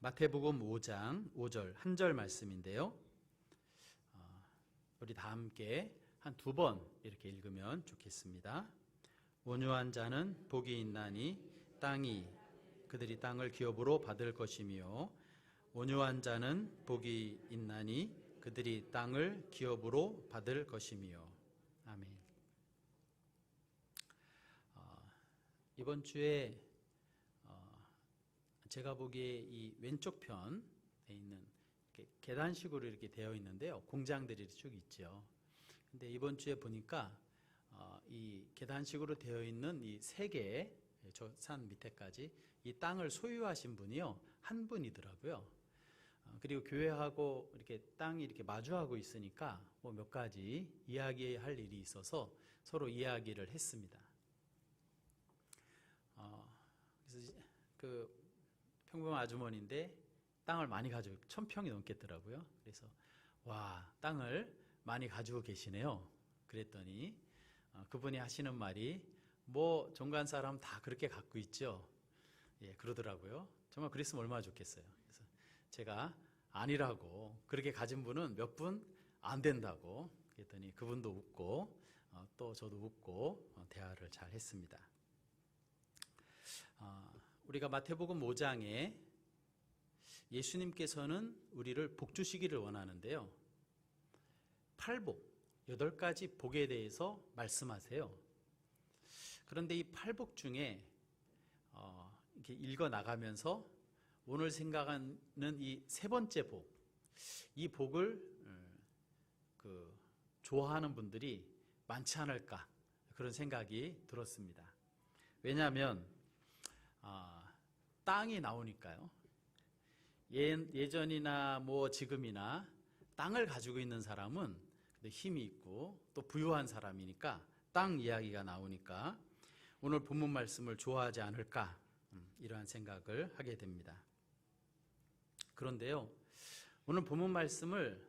마태복음 5장 5절 한 절 말씀인데요. 우리 다 함께 한 두 번 이렇게 읽으면 좋겠습니다. 온유한 자는 복이 있나니 그들이 땅을 기업으로 받을 것이며, 온유한 자는 복이 있나니 그들이 땅을 기업으로 받을 것이며. 아멘. 이번 주에 제가 보기에 이 왼쪽 편에 있는 이렇게 계단식으로 이렇게 되어 있는데요. 공장들이 쭉 있죠. 근데 이번 주에 보니까 이 계단식으로 되어 있는 이 세 개, 저 산 밑에까지 이 땅을 소유하신 분이요, 한 분이더라고요. 그리고 교회하고 이렇게 땅이 이렇게 마주하고 있으니까 뭐 몇 가지 이야기할 일이 있어서 서로 이야기를 했습니다. 그래서 그 평범한 아주머니인데 땅을 많이 가지고 1000평이 넘겠더라고요. 그래서 와, 땅을 많이 가지고 계시네요. 그랬더니 그분이 하시는 말이, 뭐 종간 사람 다 그렇게 갖고 있죠. 예, 그러더라고요. 정말 그랬으면 얼마나 좋겠어요. 그래서 제가 아니라고, 그렇게 가진 분은 몇 분 안 된다고 그랬더니 그분도 웃고 또 저도 웃고 대화를 잘 했습니다. 우리가 마태복음 5장에 예수님께서는 우리를 복 주시기를 원하는데요, 8복, 8가지 복에 대해서 말씀하세요. 그런데 이 8복 중에 이렇게 읽어 나가면서 오늘 생각하는 이 세 번째 복, 이 복을 좋아하는 분들이 많지 않을까, 그런 생각이 들었습니다. 왜냐하면 땅이 나오니까요. 예전이나 뭐 지금이나 땅을 가지고 있는 사람은 힘이 있고 또 부유한 사람이니까 땅 이야기가 나오니까 오늘 본문 말씀을 좋아하지 않을까, 이러한 생각을 하게 됩니다. 그런데요, 오늘 본문 말씀을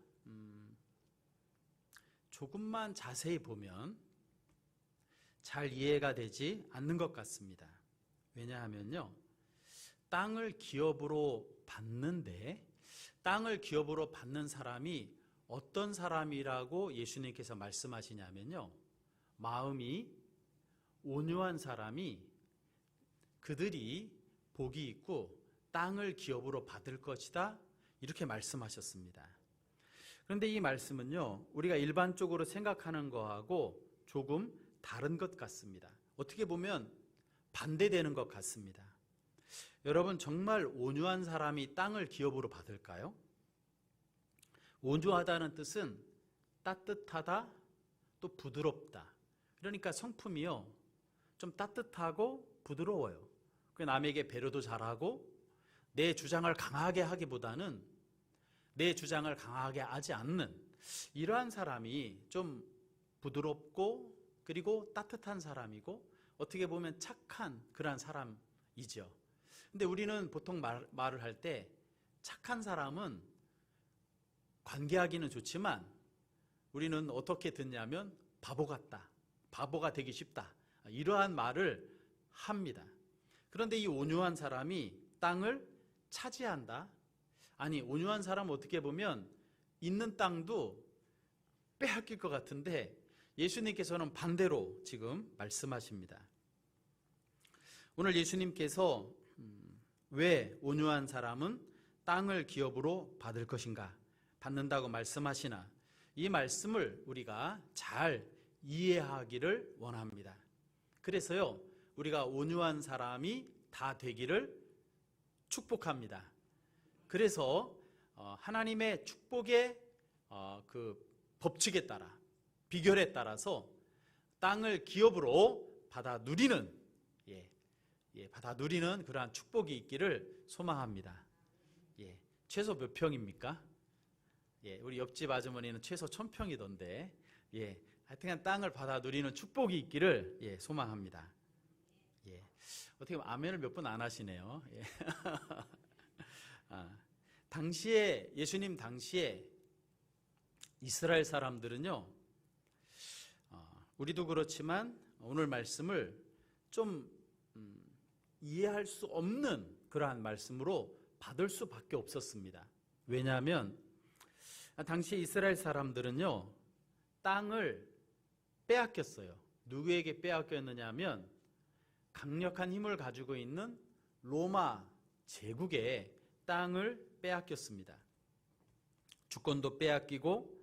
조금만 자세히 보면 잘 이해가 되지 않는 것 같습니다. 왜냐하면요, 땅을 기업으로 받는데, 땅을 기업으로 받는 사람이 어떤 사람이라고 예수님께서 말씀하시냐면요, 마음이 온유한 사람이, 그들이 복이 있고 땅을 기업으로 받을 것이다, 이렇게 말씀하셨습니다. 그런데 이 말씀은요, 우리가 일반적으로 생각하는 거하고 조금 다른 것 같습니다. 어떻게 보면 반대되는 것 같습니다. 여러분, 정말 온유한 사람이 땅을 기업으로 받을까요? 온유하다는 뜻은 따뜻하다, 또 부드럽다. 그러니까 성품이요, 좀 따뜻하고 부드러워요. 남에게 배려도 잘하고 내 주장을 강하게 하기보다는 내 주장을 강하게 하지 않는, 이러한 사람이 좀 부드럽고 그리고 따뜻한 사람이고 어떻게 보면 착한 그러한 사람이죠. 근데 우리는 보통 말을 할 때 착한 사람은 관계하기는 좋지만 우리는 어떻게 듣냐면 바보 같다, 바보가 되기 쉽다, 이러한 말을 합니다. 그런데 이 온유한 사람이 땅을 차지한다? 아니, 온유한 사람은 어떻게 보면 있는 땅도 빼앗길 것 같은데 예수님께서는 반대로 지금 말씀하십니다. 오늘 예수님께서 왜 온유한 사람은 땅을 기업으로 받을 것인가, 받는다고 말씀하시나, 이 말씀을 우리가 잘 이해하기를 원합니다. 그래서요, 우리가 온유한 사람이 다 되기를 축복합니다. 그래서 하나님의 축복의 그 법칙에 따라, 비결에 따라서 땅을 기업으로 받아 누리는, 받아 누리는 그러한 축복이 있기를 소망합니다. 최소 몇 평입니까? 우리 옆집 아주머니는 최소 1000평이던데, 하여튼간 땅을 받아 누리는 축복이 있기를 소망합니다. 어떻게 보면 아멘을 몇 분 안 하시네요. 당시에, 예수님 당시에 이스라엘 사람들은요, 우리도 그렇지만 오늘 말씀을 좀 이해할 수 없는 그러한 말씀으로 받을 수밖에 없었습니다. 왜냐하면 당시 이스라엘 사람들은요, 땅을 빼앗겼어요. 누구에게 빼앗겼느냐 하면 강력한 힘을 가지고 있는 로마 제국에 땅을 빼앗겼습니다. 주권도 빼앗기고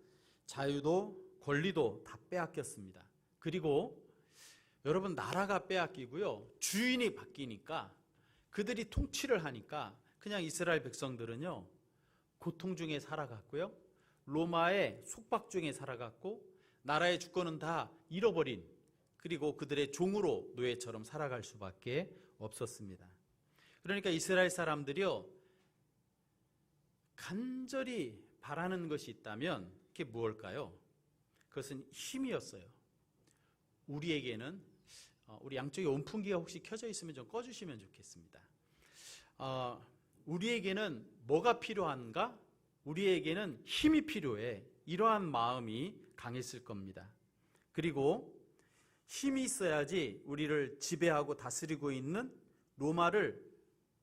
자유도 권리도 다 빼앗겼습니다. 그리고 여러분, 나라가 빼앗기고요, 주인이 바뀌니까, 그들이 통치를 하니까 그냥 이스라엘 백성들은요, 고통 중에 살아갔고요, 로마의 속박 중에 살아갔고, 나라의 주권은 다 잃어버린, 그리고 그들의 종으로 노예처럼 살아갈 수밖에 없었습니다. 그러니까 이스라엘 사람들이요, 간절히 바라는 것이 있다면 그게 무엇일까요? 그것은 힘이었어요. 우리에게는 우리 양쪽에 온풍기가 혹시 켜져 있으면 좀 꺼주시면 좋겠습니다. 우리에게는 뭐가 필요한가? 우리에게는 힘이 필요해. 이러한 마음이 강했을 겁니다. 그리고 힘이 있어야지 우리를 지배하고 다스리고 있는 로마를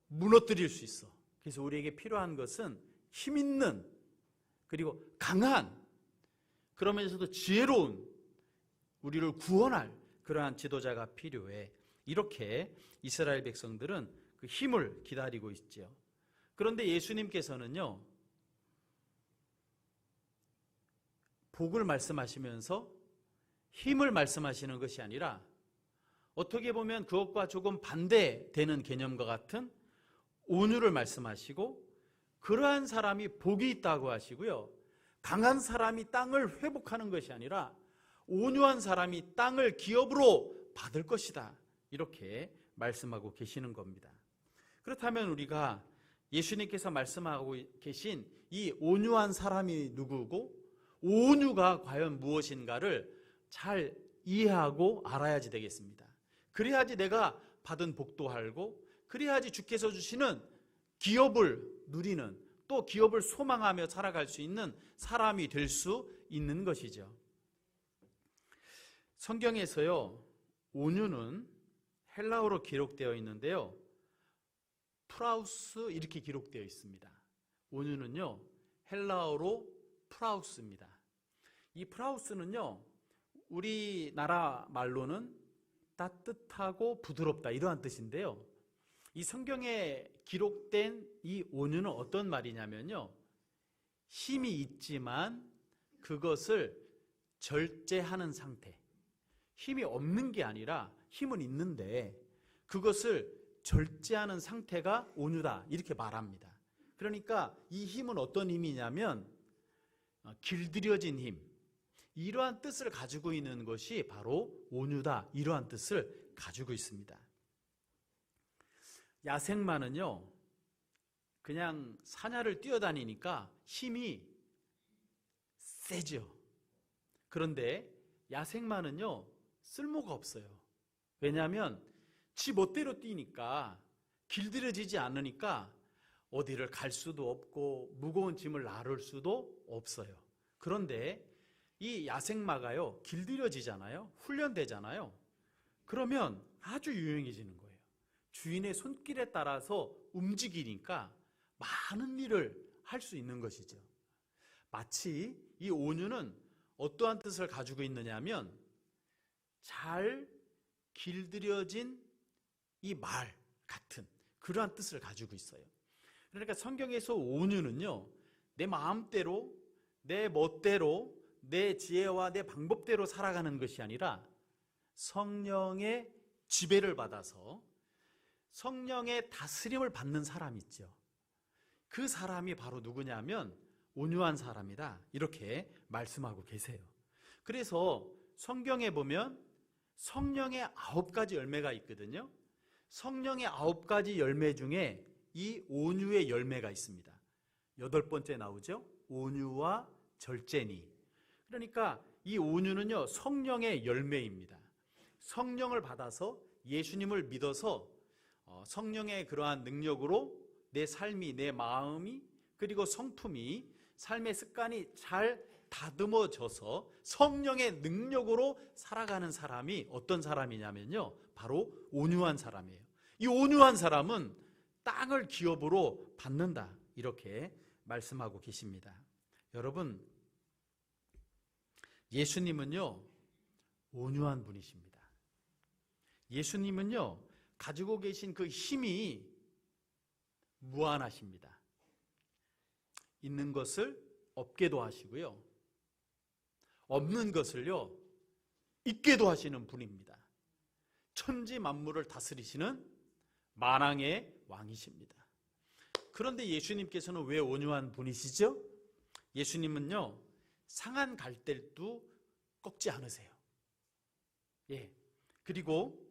무너뜨릴 수 있어. 그래서 우리에게 필요한 것은 힘 있는, 그리고 강한, 그러면서도 지혜로운, 우리를 구원할 그러한 지도자가 필요해. 이렇게 이스라엘 백성들은 그 힘을 기다리고 있지요. 그런데 예수님께서는요, 복을 말씀하시면서 힘을 말씀하시는 것이 아니라 어떻게 보면 그것과 조금 반대되는 개념과 같은 온유를 말씀하시고, 그러한 사람이 복이 있다고 하시고요, 강한 사람이 땅을 회복하는 것이 아니라 온유한 사람이 땅을 기업으로 받을 것이다, 이렇게 말씀하고 계시는 겁니다. 그렇다면 우리가 예수님께서 말씀하고 계신 이 온유한 사람이 누구고 온유가 과연 무엇인가를 잘 이해하고 알아야지 되겠습니다. 그래야지 내가 받은 복도 알고, 그래야지 주께서 주시는 기업을 누리는, 또 기업을 소망하며 살아갈 수 있는 사람이 될 수 있는 것이죠. 성경에서요, 온유는 헬라어로 기록되어 있는데요, 프라우스 이렇게 기록되어 있습니다. 온유는요, 헬라어로 프라우스입니다. 이 프라우스는요, 우리나라 말로는 따뜻하고 부드럽다, 이러한 뜻인데요, 이 성경에 기록된 이 온유는 어떤 말이냐면요, 힘이 있지만 그것을 절제하는 상태. 힘이 없는 게 아니라 힘은 있는데 그것을 절제하는 상태가 온유다, 이렇게 말합니다. 그러니까 이 힘은 어떤 힘이냐면 길들여진 힘, 이러한 뜻을 가지고 있는 것이 바로 온유다, 이러한 뜻을 가지고 있습니다. 야생마는요, 그냥 사냐를 뛰어다니니까 힘이 세죠. 그런데 야생마는요, 쓸모가 없어요. 왜냐하면 지 멋대로 뛰니까, 길들여지지 않으니까 어디를 갈 수도 없고 무거운 짐을 나를 수도 없어요. 그런데 이 야생마가요, 길들여지잖아요, 훈련되잖아요. 그러면 아주 유용해지는 거예요. 주인의 손길에 따라서 움직이니까 많은 일을 할 수 있는 것이죠. 마치 이 온유는 어떠한 뜻을 가지고 있느냐면 잘 길들여진 이 말 같은 그러한 뜻을 가지고 있어요. 그러니까 성경에서 온유는요, 내 마음대로, 내 멋대로, 내 지혜와 내 방법대로 살아가는 것이 아니라 성령의 지배를 받아서 성령의 다스림을 받는 사람이 있죠. 그 사람이 바로 누구냐면 온유한 사람이다, 이렇게 말씀하고 계세요. 그래서 성경에 보면 성령의 9가지 열매가 있거든요. 성령의 9가지 열매 중에 이 온유의 열매가 있습니다. 8번째 나오죠. 온유와 절제니. 그러니까 이 온유는요, 성령의 열매입니다. 성령을 받아서 예수님을 믿어서 성령의 그러한 능력으로 내 삶이, 내 마음이, 그리고 성품이, 삶의 습관이 잘 다듬어져서 성령의 능력으로 살아가는 사람이 어떤 사람이냐면요, 바로 온유한 사람이에요. 이 온유한 사람은 땅을 기업으로 받는다, 이렇게 말씀하고 계십니다. 여러분, 예수님은요 온유한 분이십니다. 예수님은요 가지고 계신 그 힘이 무한하십니다. 있는 것을 없게도 하시고요, 없는 것을요 있게도 하시는 분입니다. 천지 만물을 다스리시는 만왕의 왕이십니다. 그런데 예수님께서는 왜 온유한 분이시죠? 예수님은요 상한 갈대도 꺾지 않으세요. 그리고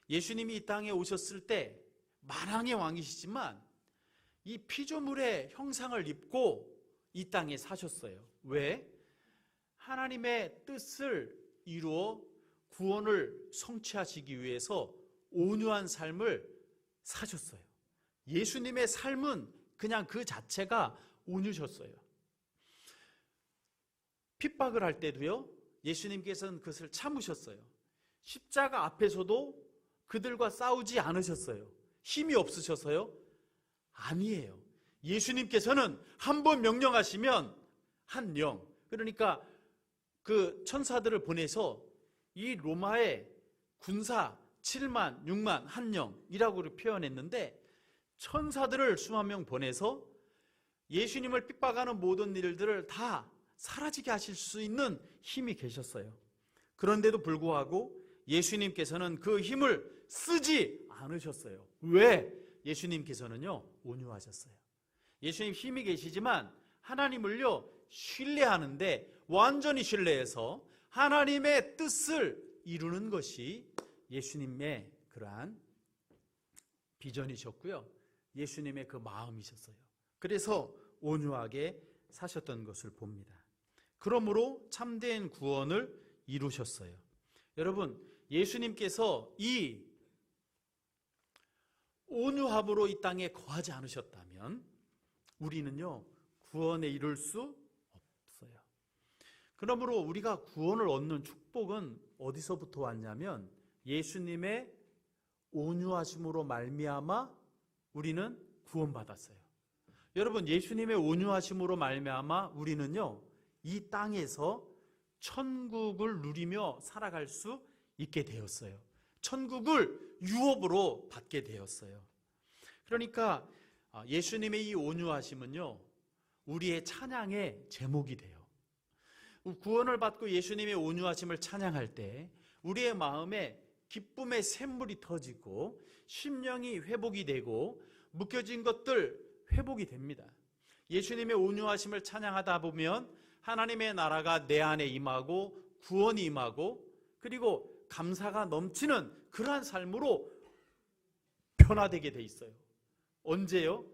예수님이 이 땅에 오셨을 때 만왕의 왕이시지만 이 피조물의 형상을 입고 이 땅에 사셨어요. 왜? 하나님의 뜻을 이루어 구원을 성취하시기 위해서 온유한 삶을 사셨어요. 예수님의 삶은 그냥 그 자체가 온유셨어요. 핍박을 할 때도요 예수님께서는 그것을 참으셨어요. 십자가 앞에서도 그들과 싸우지 않으셨어요. 힘이 없으셔서요? 아니에요. 예수님께서는 한번 명령하시면 한 영, 그러니까 그 천사들을 보내서 이 로마의 군사 7만, 6만, 한 영이라고 표현했는데, 천사들을 수만 명 보내서 예수님을 핍박하는 모든 일들을 다 사라지게 하실 수 있는 힘이 계셨어요. 그런데도 불구하고 예수님께서는 그 힘을 쓰지 않으셨어요. 왜? 예수님께서는요 온유하셨어요. 예수님 힘이 계시지만 하나님을요 신뢰하는데, 완전히 신뢰해서 하나님의 뜻을 이루는 것이 예수님의 그러한 비전이셨고요, 예수님의 그 마음이셨어요. 그래서 온유하게 사셨던 것을 봅니다. 그러므로 참된 구원을 이루셨어요. 여러분, 예수님께서 이 온유함으로 이 땅에 거하지 않으셨다면 우리는요 구원에 이룰 수 없어요. 그러므로 우리가 구원을 얻는 축복은 어디서부터 왔냐면 예수님의 온유하심으로 말미암아 우리는 구원받았어요. 여러분, 예수님의 온유하심으로 말미암아 우리는요 이 땅에서 천국을 누리며 살아갈 수 있게 되었어요. 천국을 유업으로 받게 되었어요. 그러니까 예수님의 이 온유하심은요 우리의 찬양의 제목이 돼요. 구원을 받고 예수님의 온유하심을 찬양할 때 우리의 마음에 기쁨의 샘물이 터지고 심령이 회복이 되고 묶여진 것들 회복이 됩니다. 예수님의 온유하심을 찬양하다 보면 하나님의 나라가 내 안에 임하고 구원이 임하고 그리고 감사가 넘치는 그러한 삶으로 변화되게 돼 있어요. 언제요?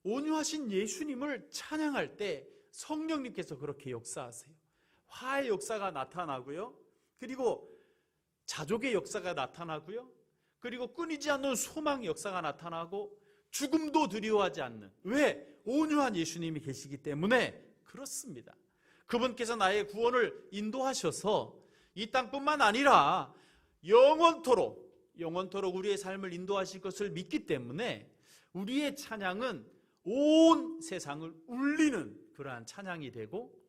온유하신 예수님을 찬양할 때 성령님께서 그렇게 역사하세요. 화의 역사가 나타나고요, 그리고 자족의 역사가 나타나고요, 그리고 끊이지 않는 소망의 역사가 나타나고 죽음도 두려워하지 않는, 왜? 온유한 예수님이 계시기 때문에 그렇습니다. 그분께서 나의 구원을 인도하셔서 이 땅뿐만 아니라 영원토록 우리의 삶을 인도하실 것을 믿기 때문에 우리의 찬양은 온 세상을 울리는 그러한 찬양이 되고,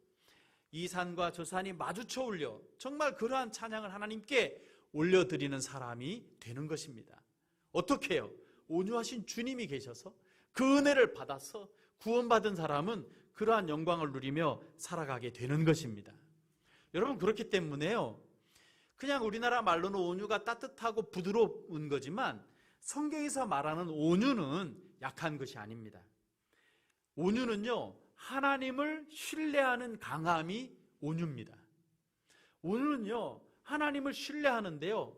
이 산과 저 산이 마주쳐 울려 정말 그러한 찬양을 하나님께 올려드리는 사람이 되는 것입니다. 어떻게 해요? 온유하신 주님이 계셔서 그 은혜를 받아서 구원받은 사람은 그러한 영광을 누리며 살아가게 되는 것입니다. 여러분, 그렇기 때문에요, 그냥 우리나라 말로는 온유가 따뜻하고 부드러운 거지만 성경에서 말하는 온유는 약한 것이 아닙니다. 온유는요 하나님을 신뢰하는 강함이 온유입니다. 온유는요 하나님을 신뢰하는데요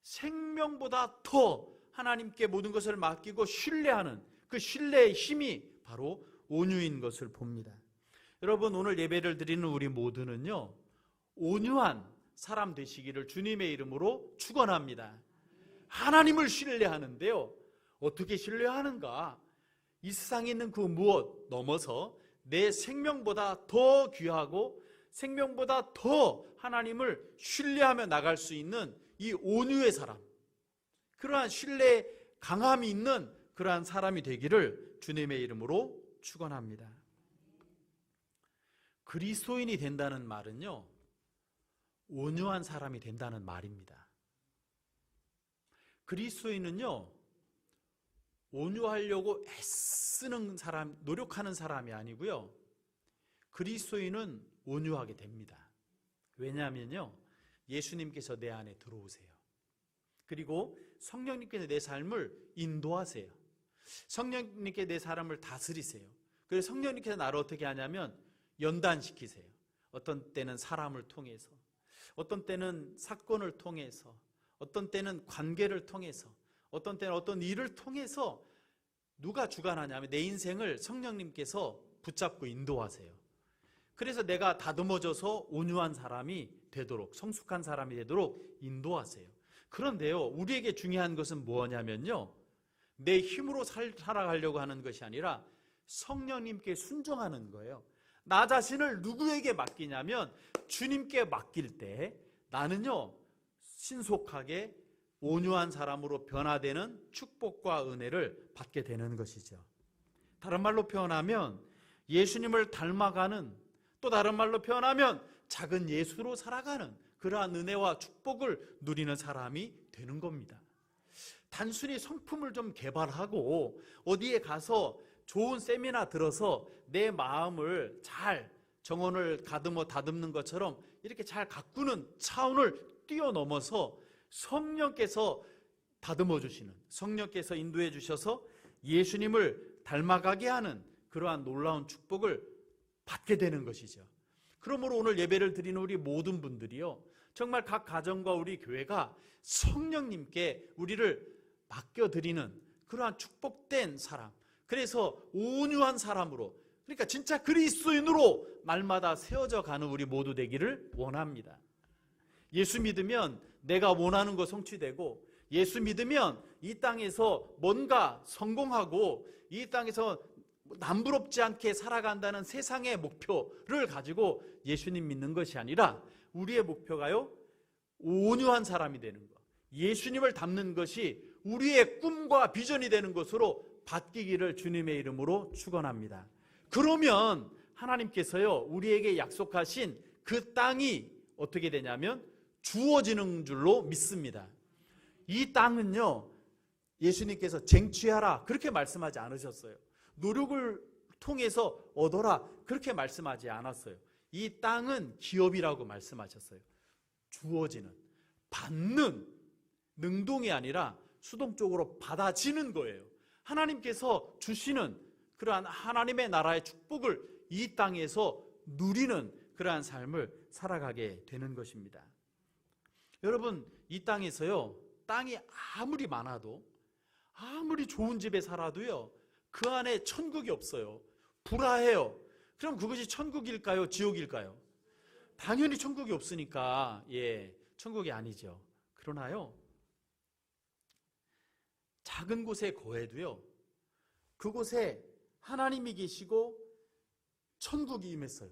생명보다 더 하나님께 모든 것을 맡기고 신뢰하는 그 신뢰의 힘이 바로 온유인 것을 봅니다. 여러분, 오늘 예배를 드리는 우리 모두는요 온유한 사람 되시기를 주님의 이름으로 축원합니다. 하나님을 신뢰하는데요, 어떻게 신뢰하는가? 이 세상에 있는 그 무엇 넘어서 내 생명보다 더 귀하고 생명보다 더 하나님을 신뢰하며 나갈 수 있는 이 온유의 사람, 그러한 신뢰의 강함이 있는 그러한 사람이 되기를 주님의 이름으로 축원합니다. 그리스도인이 된다는 말은요, 온유한 사람이 된다는 말입니다. 그리스도인은요, 온유하려고 애쓰는 사람, 노력하는 사람이 아니고요, 그리스도인은 온유하게 됩니다. 왜냐하면요, 예수님께서 내 안에 들어오세요. 그리고 성령님께서 내 삶을 인도하세요. 성령님께 내 사람을 다스리세요. 그래서 성령님께서 나를 어떻게 하냐면 연단시키세요. 어떤 때는 사람을 통해서, 어떤 때는 사건을 통해서, 어떤 때는 관계를 통해서, 어떤 때는 어떤 일을 통해서 누가 주관하냐면 내 인생을 성령님께서 붙잡고 인도하세요. 그래서 내가 다듬어져서 온유한 사람이 되도록, 성숙한 사람이 되도록 인도하세요. 그런데요, 우리에게 중요한 것은 뭐냐면요, 내 힘으로 살아가려고 하는 것이 아니라 성령님께 순종하는 거예요. 나 자신을 누구에게 맡기냐면 주님께 맡길 때 나는요, 신속하게 온유한 사람으로 변화되는 축복과 은혜를 받게 되는 것이죠. 다른 말로 표현하면 예수님을 닮아가는, 또 다른 말로 표현하면 작은 예수로 살아가는 그러한 은혜와 축복을 누리는 사람이 되는 겁니다. 단순히 성품을 좀 개발하고 어디에 가서 좋은 세미나 들어서 내 마음을 잘 정원을 다듬는 것처럼 이렇게 잘 가꾸는 차원을 뛰어넘어서 성령께서 다듬어 주시는, 성령께서 인도해 주셔서 예수님을 닮아가게 하는 그러한 놀라운 축복을 받게 되는 것이죠. 그러므로 오늘 예배를 드리는 우리 모든 분들이요, 정말 각 가정과 우리 교회가 성령님께 우리를 맡겨드리는 그러한 축복된 사람, 그래서 온유한 사람으로, 그러니까 진짜 그리스도인으로 날마다 세워져 가는 우리 모두 되기를 원합니다. 예수 믿으면 내가 원하는 거 성취되고, 예수 믿으면 이 땅에서 뭔가 성공하고 이 땅에서 남부럽지 않게 살아간다는 세상의 목표를 가지고 예수님 믿는 것이 아니라 우리의 목표가요, 온유한 사람이 되는 것, 예수님을 닮는 것이 우리의 꿈과 비전이 되는 것으로 바뀌기를 주님의 이름으로 축원합니다. 그러면 하나님께서요, 우리에게 약속하신 그 땅이 어떻게 되냐면 주어지는 줄로 믿습니다. 이 땅은요, 예수님께서 쟁취하라 그렇게 말씀하지 않으셨어요. 노력을 통해서 얻어라 그렇게 말씀하지 않았어요. 이 땅은 기업이라고 말씀하셨어요. 주어지는, 받는, 능동이 아니라 수동적으로 받아지는 거예요. 하나님께서 주시는 그러한 하나님의 나라의 축복을 이 땅에서 누리는 그러한 삶을 살아가게 되는 것입니다. 여러분, 이 땅에서요, 땅이 아무리 많아도, 아무리 좋은 집에 살아도요, 그 안에 천국이 없어요. 불화해요. 그럼 그것이 천국일까요? 지옥일까요? 당연히 천국이 없으니까 천국이 아니죠. 그러나요, 작은 곳에 거해도요, 그곳에 하나님이 계시고 천국이 임했어요.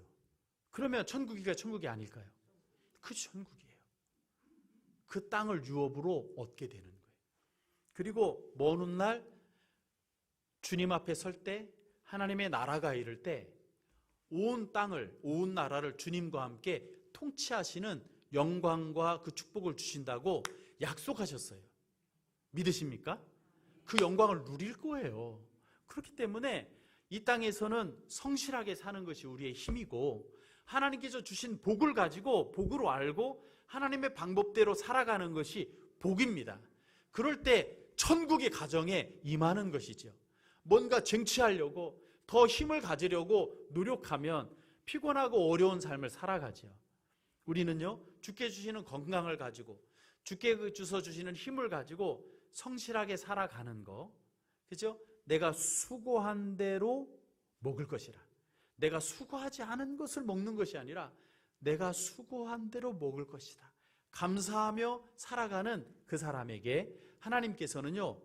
그러면 천국이가 천국이 아닐까요? 그 천국이에요. 그 땅을 유업으로 얻게 되는 거예요. 그리고 먼 훗날 주님 앞에 설 때, 하나님의 나라가 이를 때 온 땅을, 온 나라를 주님과 함께 통치하시는 영광과 그 축복을 주신다고 약속하셨어요. 믿으십니까? 그 영광을 누릴 거예요. 그렇기 때문에 이 땅에서는 성실하게 사는 것이 우리의 힘이고, 하나님께서 주신 복을 가지고 복으로 알고 하나님의 방법대로 살아가는 것이 복입니다. 그럴 때 천국의 가정에 임하는 것이죠. 뭔가 쟁취하려고, 더 힘을 가지려고 노력하면 피곤하고 어려운 삶을 살아가죠. 우리는요, 주께 주시는 건강을 가지고, 주께 주시는 힘을 가지고 성실하게 살아가는 거, 그죠? 내가 수고한 대로 먹을 것이라. 내가 수고하지 않은 것을 먹는 것이 아니라 내가 수고한 대로 먹을 것이다. 감사하며 살아가는 그 사람에게 하나님께서는요,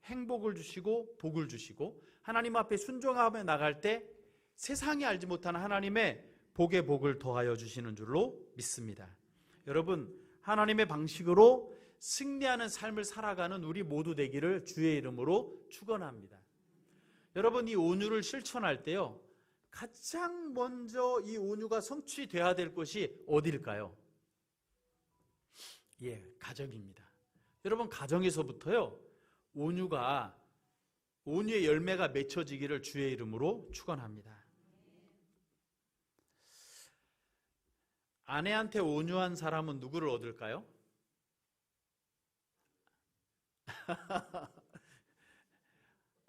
행복을 주시고 복을 주시고, 하나님 앞에 순종하며 나갈 때 세상이 알지 못하는 하나님의 복의 복을 더하여 주시는 줄로 믿습니다. 여러분, 하나님의 방식으로 승리하는 삶을 살아가는 우리 모두 되기를 주의 이름으로 축원합니다. 여러분, 이 온유를 실천할 때요, 가장 먼저 이 온유가 성취되어야 될 곳이 어디일까요? 예, 가정입니다. 여러분, 가정에서부터요, 온유의 열매가 맺혀지기를 주의 이름으로 축원합니다. 아내한테 온유한 사람은 누구를 얻을까요?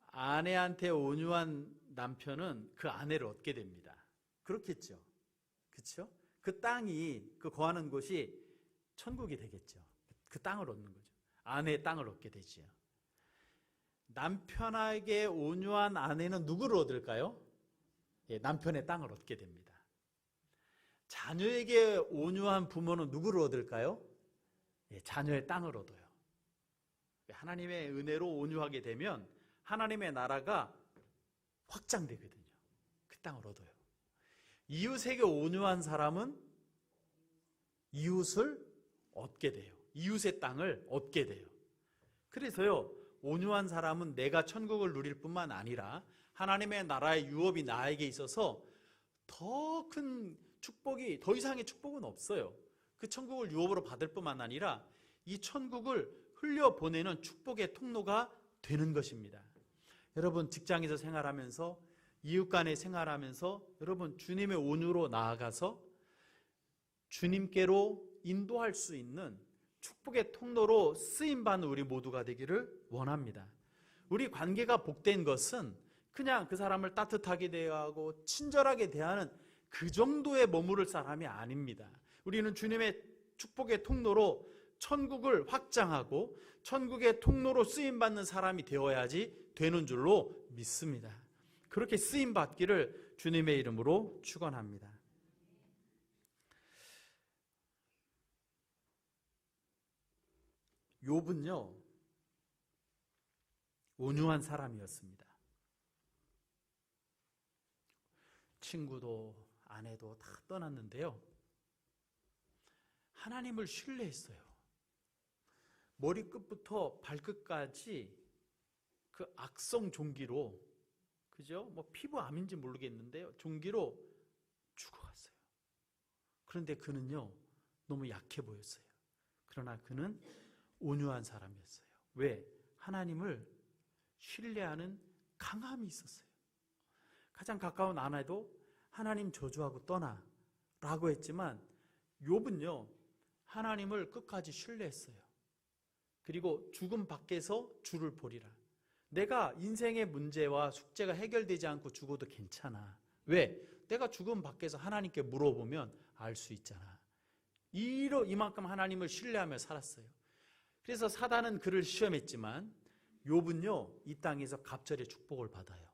아내한테 온유한 남편은 그 아내를 얻게 됩니다. 그렇겠죠? 그렇죠? 그 땅이, 그 거하는 곳이 천국이 되겠죠. 그 땅을 얻는 거죠. 아내의 땅을 얻게 되지요. 남편에게 온유한 아내는 누구를 얻을까요? 예, 남편의 땅을 얻게 됩니다. 자녀에게 온유한 부모는 누구를 얻을까요? 예, 자녀의 땅을 얻어요. 하나님의 은혜로 온유하게 되면 하나님의 나라가 확장되거든요. 그 땅을 얻어요. 이웃에게 온유한 사람은 이웃을 얻게 돼요. 이웃의 땅을 얻게 돼요. 그래서요, 온유한 사람은 내가 천국을 누릴 뿐만 아니라 하나님의 나라의 유업이 나에게 있어서 더 큰 축복이, 더 이상의 축복은 없어요. 그 천국을 유업으로 받을 뿐만 아니라 이 천국을 흘려보내는 축복의 통로가 되는 것입니다. 여러분, 직장에서 생활하면서, 이웃 간에 생활하면서 여러분, 주님의 온유로 나아가서 주님께로 인도할 수 있는 축복의 통로로 쓰임받는 우리 모두가 되기를 원합니다. 우리 관계가 복된 것은 그냥 그 사람을 따뜻하게 대하고 친절하게 대하는 그 정도에 머무를 사람이 아닙니다. 우리는 주님의 축복의 통로로 천국을 확장하고 천국의 통로로 쓰임받는 사람이 되어야지 되는 줄로 믿습니다. 그렇게 쓰임받기를 주님의 이름으로 축원합니다. 욥은요, 온유한 사람이었습니다. 친구도 아내도 다 떠났는데요, 하나님을 신뢰했어요. 머리끝부터 발끝까지 그 악성 종기로, 그죠? 뭐 피부암인지 모르겠는데요, 종기로 죽어갔어요. 그런데 그는요, 너무 약해 보였어요. 그러나 그는 온유한 사람이었어요. 왜? 하나님을 신뢰하는 강함이 있었어요. 가장 가까운 아내도 하나님 저주하고 떠나 라고 했지만 욥은요, 하나님을 끝까지 신뢰했어요. 그리고 죽음 밖에서 주를 보리라. 내가 인생의 문제와 숙제가 해결되지 않고 죽어도 괜찮아. 왜? 내가 죽음 밖에서 하나님께 물어보면 알 수 있잖아. 이만큼 하나님을 신뢰하며 살았어요. 그래서 사단은 그를 시험했지만 욥은요, 이 땅에서 갑절의 축복을 받아요.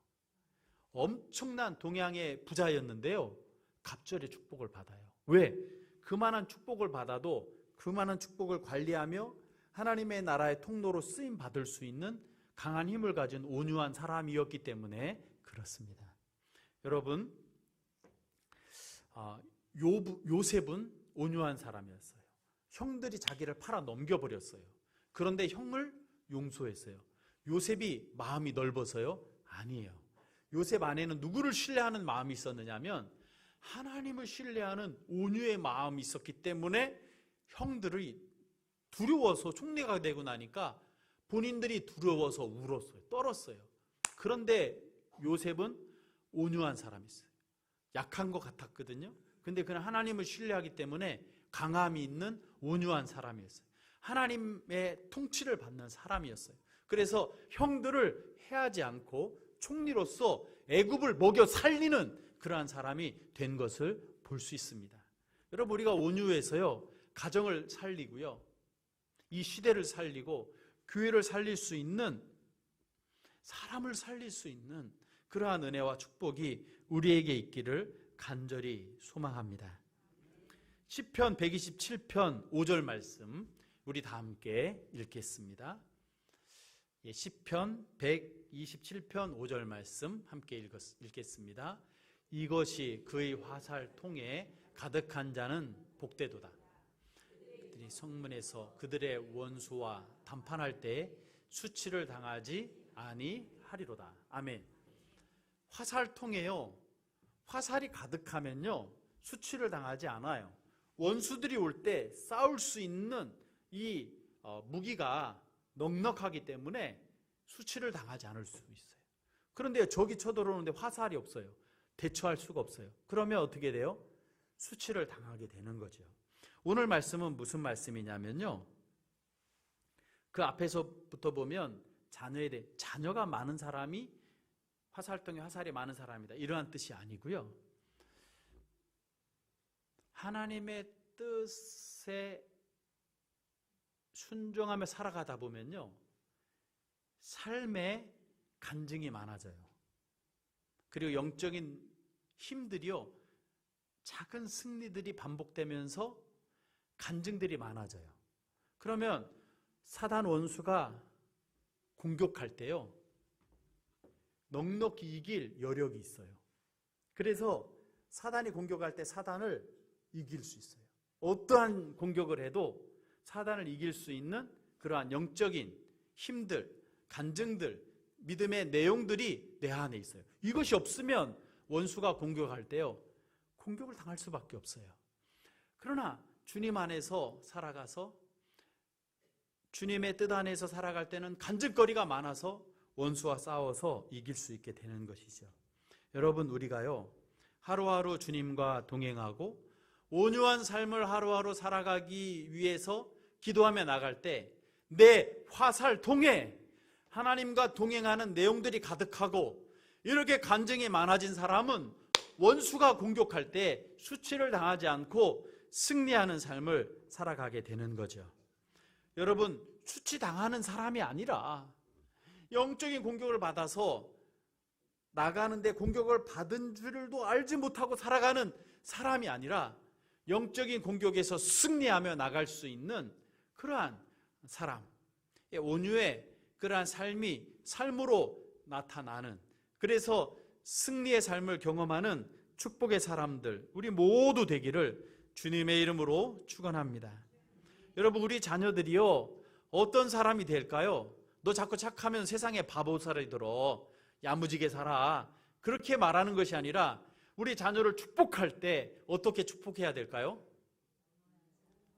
엄청난 동양의 부자였는데요, 갑절의 축복을 받아요. 왜? 그만한 축복을 받아도 그만한 축복을 관리하며 하나님의 나라의 통로로 쓰임 받을 수 있는 강한 힘을 가진 온유한 사람이었기 때문에 그렇습니다. 여러분, 요셉은 온유한 사람이었어요. 형들이 자기를 팔아 넘겨버렸어요. 그런데 형을 용서했어요. 요셉이 마음이 넓어서요? 아니에요. 요셉 안에는 누구를 신뢰하는 마음이 있었느냐면 하나님을 신뢰하는 온유의 마음이 있었기 때문에 형들이 두려워서 총리가 되고 나니까 본인들이 두려워서 울었어요. 떨었어요. 그런데 요셉은 온유한 사람이었어요. 약한 것 같았거든요. 근데 그는 하나님을 신뢰하기 때문에 강함이 있는 온유한 사람이었어요. 하나님의 통치를 받는 사람이었어요. 그래서 형들을 해하지 않고 총리로서 애굽을 먹여 살리는 그러한 사람이 된 것을 볼 수 있습니다. 여러분, 우리가 온유해서요, 가정을 살리고요, 이 시대를 살리고 교회를 살릴 수 있는, 사람을 살릴 수 있는 그러한 은혜와 축복이 우리에게 있기를 간절히 소망합니다. 시편 127편 5절 말씀 우리 다 함께 읽겠습니다. 시편 127편 5절 말씀 함께 읽겠습니다. 이것이 그의 화살통에 가득한 자는 복되도다. 그들이 이 성문에서 그들의 원수와 담판할 때 수치를 당하지 아니하리로다. 아멘. 화살통에요, 화살이 가득하면요 수치를 당하지 않아요. 원수들이 올 때 싸울 수 있는 이 무기가 넉넉하기 때문에 수치를 당하지 않을 수 있어요. 그런데 적이 쳐들어오는데 화살이 없어요. 대처할 수가 없어요. 그러면 어떻게 돼요? 수치를 당하게 되는 거죠. 오늘 말씀은 무슨 말씀이냐면요, 그 앞에서부터 보면 자녀에 대해, 자녀가 많은 사람이 화살통에 화살이 많은 사람이다, 이러한 뜻이 아니고요, 하나님의 뜻에 순종하며 살아가다 보면요 삶에 간증이 많아져요. 그리고 영적인 힘들이요, 작은 승리들이 반복되면서 간증들이 많아져요. 그러면 사단 원수가 공격할 때요 넉넉히 이길 여력이 있어요. 그래서 사단이 공격할 때 사단을 이길 수 있어요. 어떠한 공격을 해도 사단을 이길 수 있는 그러한 영적인 힘들, 간증들, 믿음의 내용들이 내 안에 있어요. 이것이 없으면 원수가 공격할 때요 공격을 당할 수밖에 없어요. 그러나 주님 안에서 살아가서 주님의 뜻 안에서 살아갈 때는 간증거리가 많아서 원수와 싸워서 이길 수 있게 되는 것이죠. 여러분, 우리가요 하루하루 주님과 동행하고 온유한 삶을 하루하루 살아가기 위해서 기도하며 나갈 때 내 화살통에 하나님과 동행하는 내용들이 가득하고 이렇게 간증이 많아진 사람은 원수가 공격할 때 수치를 당하지 않고 승리하는 삶을 살아가게 되는 거죠. 여러분, 수치당하는 사람이 아니라 영적인 공격을 받아서 나가는데 공격을 받은 줄도 알지 못하고 살아가는 사람이 아니라 영적인 공격에서 승리하며 나갈 수 있는 그러한 사람, 온유의 그러한 삶으로 나타나는, 그래서 승리의 삶을 경험하는 축복의 사람들, 우리 모두 되기를 주님의 이름으로 축원합니다. 여러분, 우리 자녀들이요 어떤 사람이 될까요? 너 자꾸 착하면 세상에 바보살이 들어, 야무지게 살아, 그렇게 말하는 것이 아니라 우리 자녀를 축복할 때 어떻게 축복해야 될까요?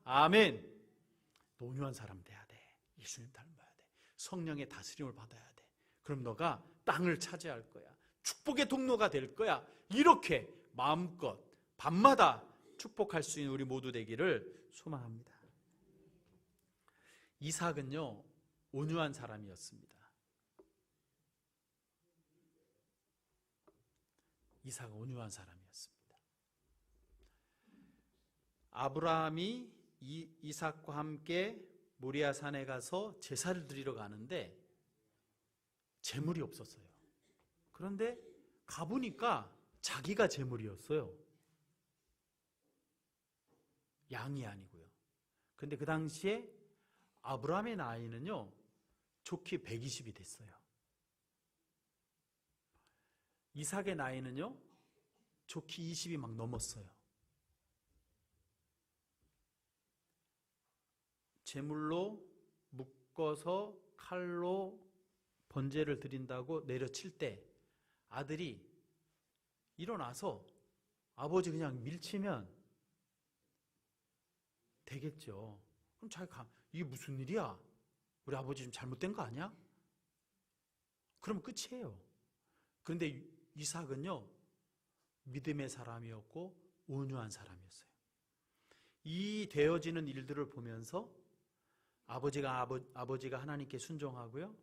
아멘. 온유한 사람 돼야 돼. 예수님 닮아야 돼. 성령의 다스림을 받아야 돼. 그럼 너가 땅을 차지할 거야. 축복의 통로가 될 거야. 이렇게 마음껏 밤마다 축복할 수 있는 우리 모두 되기를 소망합니다. 이삭은요 온유한 사람이었습니다. 이삭은 온유한 사람이었습니다. 아브라함이 이삭과 함께 모리아 산에 가서 제사를 드리러 가는데 제물이 없었어요. 그런데 가보니까 자기가 제물이었어요. 양이 아니고요. 그런데 그 당시에 아브라함의 나이는요 좋게 120이 됐어요. 이삭의 나이는요 좋게 20이 막 넘었어요. 제물로 묶어서 칼로 번제를 드린다고 내려칠 때 아들이 일어나서 아버지 그냥 밀치면 되겠죠. 그럼 자기가 이게 무슨 일이야? 우리 아버지 좀 잘못된 거 아니야? 그러면 끝이에요. 그런데 이삭은요 믿음의 사람이었고 온유한 사람이었어요. 이 되어지는 일들을 보면서 아버지가 하나님께 순종하고요,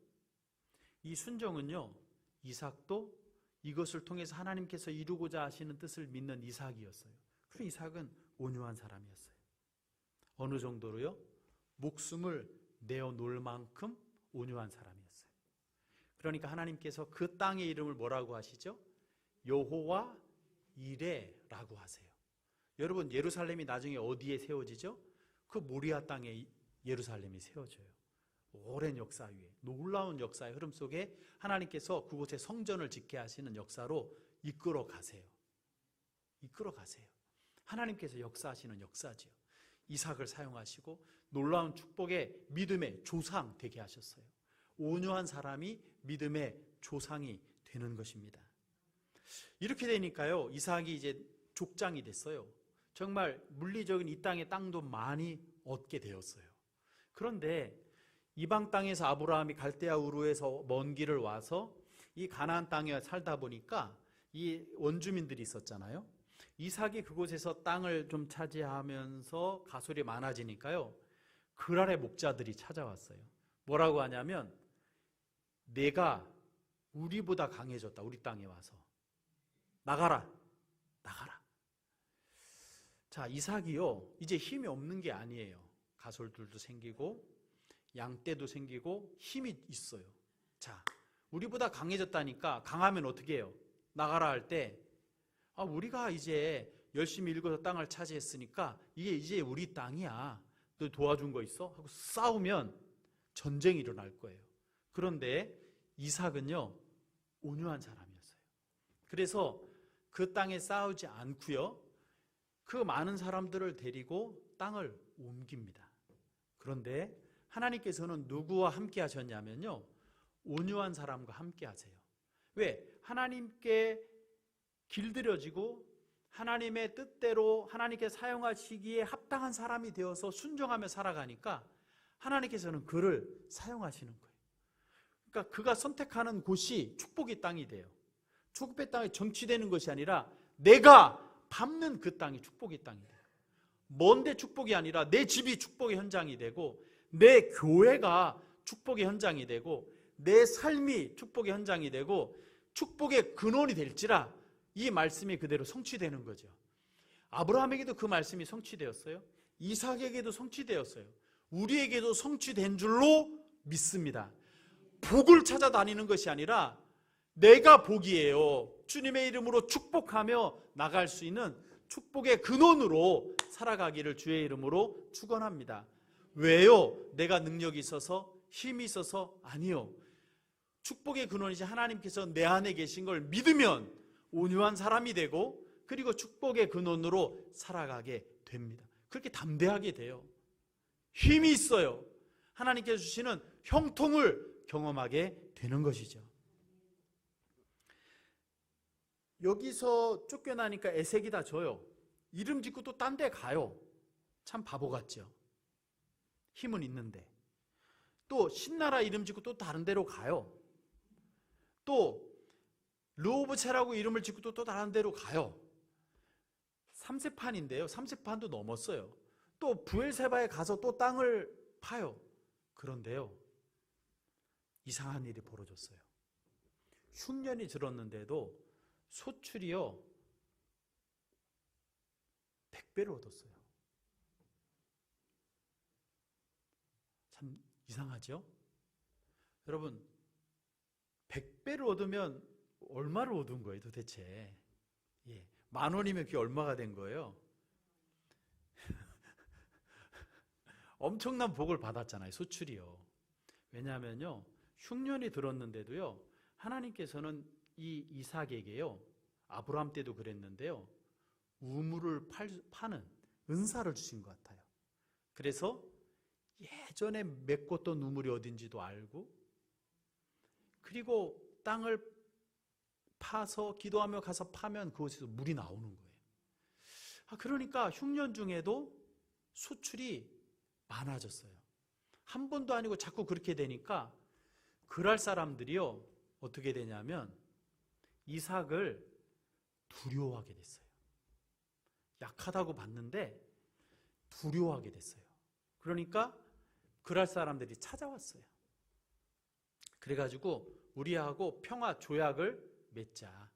이 순종은요 이삭도 이것을 통해서 하나님께서 이루고자 하시는 뜻을 믿는 이삭이었어요. 그래서 이삭은 온유한 사람이었어요. 어느 정도로요? 목숨을 내어놓을 만큼 온유한 사람이었어요. 그러니까 하나님께서 그 땅의 이름을 뭐라고 하시죠? 여호와 이레라고 하세요. 여러분, 예루살렘이 나중에 어디에 세워지죠? 그 모리아 땅에 예루살렘이 세워져요. 오랜 역사 위에, 놀라운 역사의 흐름 속에 하나님께서 그곳에 성전을 짓게 하시는 역사로 이끌어 가세요. 이끌어 가세요. 하나님께서 역사하시는 역사지요. 이삭을 사용하시고 놀라운 축복의 믿음의 조상 되게 하셨어요. 온유한 사람이 믿음의 조상이 되는 것입니다. 이렇게 되니까요, 이삭이 이제 족장이 됐어요. 정말 물리적인 이 땅의 땅도 많이 얻게 되었어요. 그런데 이방 땅에서 아브라함이 갈대아 우르에서 먼 길을 와서 이 가나안 땅에 살다 보니까 이 원주민들이 있었잖아요. 이삭이 그곳에서 땅을 좀 차지하면서 가솔이 많아지니까요, 그랄의 목자들이 찾아왔어요. 뭐라고 하냐면, 내가 우리보다 강해졌다. 우리 땅에 와서 나가라, 나가라. 자, 이삭이요, 이제 힘이 없는 게 아니에요. 가솔들도 생기고 양떼도 생기고 힘이 있어요. 자, 우리보다 강해졌다니까, 강하면 어떻게 해요? 나가라 할 때, 우리가 이제 열심히 일궈서 땅을 차지했으니까 이게 이제 우리 땅이야. 너 도와준 거 있어? 하고 싸우면 전쟁이 일어날 거예요. 그런데 이삭은요, 온유한 사람이었어요. 그래서 그 땅에 싸우지 않고요, 그 많은 사람들을 데리고 땅을 옮깁니다. 그런데 하나님께서는 누구와 함께 하셨냐면요, 온유한 사람과 함께 하세요. 왜? 하나님께 길들여지고 하나님의 뜻대로 하나님께 사용하시기에 합당한 사람이 되어서 순종하며 살아가니까 하나님께서는 그를 사용하시는 거예요. 그러니까 그가 선택하는 곳이 축복의 땅이 돼요. 축복의 땅이 정치되는 것이 아니라 내가 밟는 그 땅이 축복의 땅이 돼요. 먼데 축복이 아니라 내 집이 축복의 현장이 되고, 내 교회가 축복의 현장이 되고, 내 삶이 축복의 현장이 되고, 축복의 근원이 될지라 이 말씀이 그대로 성취되는 거죠. 아브라함에게도 그 말씀이 성취되었어요. 이삭에게도 성취되었어요. 우리에게도 성취된 줄로 믿습니다. 복을 찾아다니는 것이 아니라 내가 복이에요. 주님의 이름으로 축복하며 나갈 수 있는 축복의 근원으로 살아가기를 주의 이름으로 축원합니다. 왜요? 내가 능력이 있어서 힘이 있어서? 아니요. 축복의 근원이지 하나님께서 내 안에 계신 걸 믿으면 온유한 사람이 되고, 그리고 축복의 근원으로 살아가게 됩니다. 그렇게 담대하게 돼요. 힘이 있어요. 하나님께서 주시는 형통을 경험하게 되는 것이죠. 여기서 쫓겨나니까 애색이 다 져요. 이름 짓고 또 딴 데 가요. 참 바보 같죠. 힘은 있는데. 또 신나라 이름 짓고 또 다른 데로 가요. 또 르호보체라고 이름을 짓고 또 다른 데로 가요. 3세판인데요. 3세판도 넘었어요. 또 부엘세바에 가서 또 땅을 파요. 그런데요, 이상한 일이 벌어졌어요. 흉년이 들었는데도 소출이요 100배를 얻었어요. 참 이상하죠? 여러분, 100배를 얻으면 얼마를 얻은 거예요 도대체? 10,000원이면 그게 얼마가 된 거예요? 엄청난 복을 받았잖아요, 소출이요. 왜냐하면요, 흉년이 들었는데도요, 하나님께서는 이 이삭에게요, 아브라함 때도 그랬는데요, 우물을 파는 은사를 주신 것 같아요. 그래서 예전에 메꿨던 우물이 어딘지도 알고, 그리고 땅을 파서 기도하며 가서 파면 그곳에서 물이 나오는 거예요. 그러니까 흉년 중에도 소출이 많아졌어요. 한 번도 아니고 자꾸 그렇게 되니까 그랄 사람들이요, 어떻게 되냐면 이삭을 두려워하게 됐어요. 약하다고 봤는데 두려워하게 됐어요. 그러니까 그랄 사람들이 찾아왔어요. 그래가지고 우리하고 평화 조약을 맺자.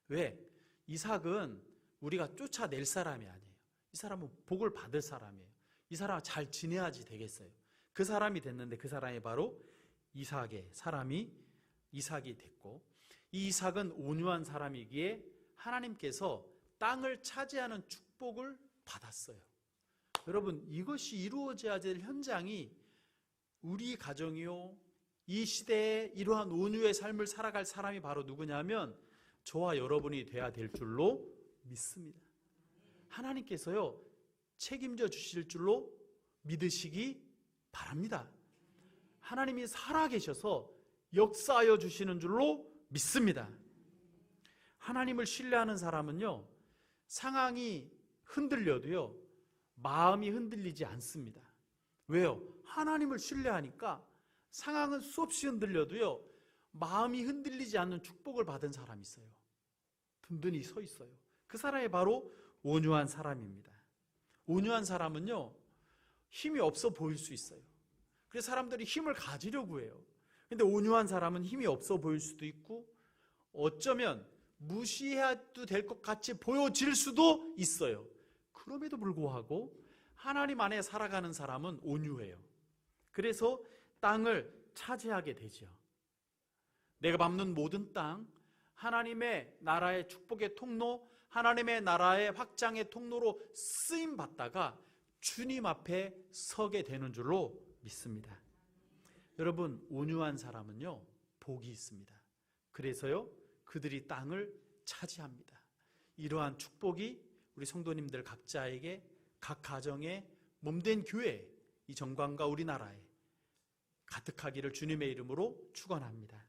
왜? 이삭은 우리가 쫓아낼 사람이 아니에요. 이 사람은 복을 받을 사람이에요. 이 사람과 잘 지내야지 되겠어요. 그 사람이 됐는데 그 사람이 바로 이삭이 됐고, 이 이삭은 온유한 사람이기에 하나님께서 땅을 차지하는 축복을 받았어요. 여러분, 이것이 이루어져야 될 현장이 우리 가정이요, 이 시대에 이러한 온유의 삶을 살아갈 사람이 바로 누구냐면 저와 여러분이 돼야 될 줄로 믿습니다. 하나님께서요 책임져 주실 줄로 믿으시기 바랍니다. 하나님이 살아계셔서 역사하여 주시는 줄로 믿습니다. 하나님을 신뢰하는 사람은요, 상황이 흔들려도요, 마음이 흔들리지 않습니다. 왜요? 하나님을 신뢰하니까 상황은 수없이 흔들려도요, 마음이 흔들리지 않는 축복을 받은 사람이 있어요. 든든히 서 있어요. 그 사람이 바로 온유한 사람입니다. 온유한 사람은요, 힘이 없어 보일 수 있어요. 그래서 사람들이 힘을 가지려고 해요. 근데 온유한 사람은 힘이 없어 보일 수도 있고, 어쩌면 무시해도 될 것 같이 보여질 수도 있어요. 그럼에도 불구하고 하나님 안에 살아가는 사람은 온유해요. 그래서 땅을 차지하게 되죠. 내가 밟는 모든 땅, 하나님의 나라의 축복의 통로, 하나님의 나라의 확장의 통로로 쓰임 받다가 주님 앞에 서게 되는 줄로 믿습니다. 여러분, 온유한 사람은요, 복이 있습니다. 그래서요, 그들이 땅을 차지합니다. 이러한 축복이 우리 성도님들 각자에게, 각 가정에, 몸된 교회, 이 정관과 우리나라에 가득하기를 주님의 이름으로 축원합니다.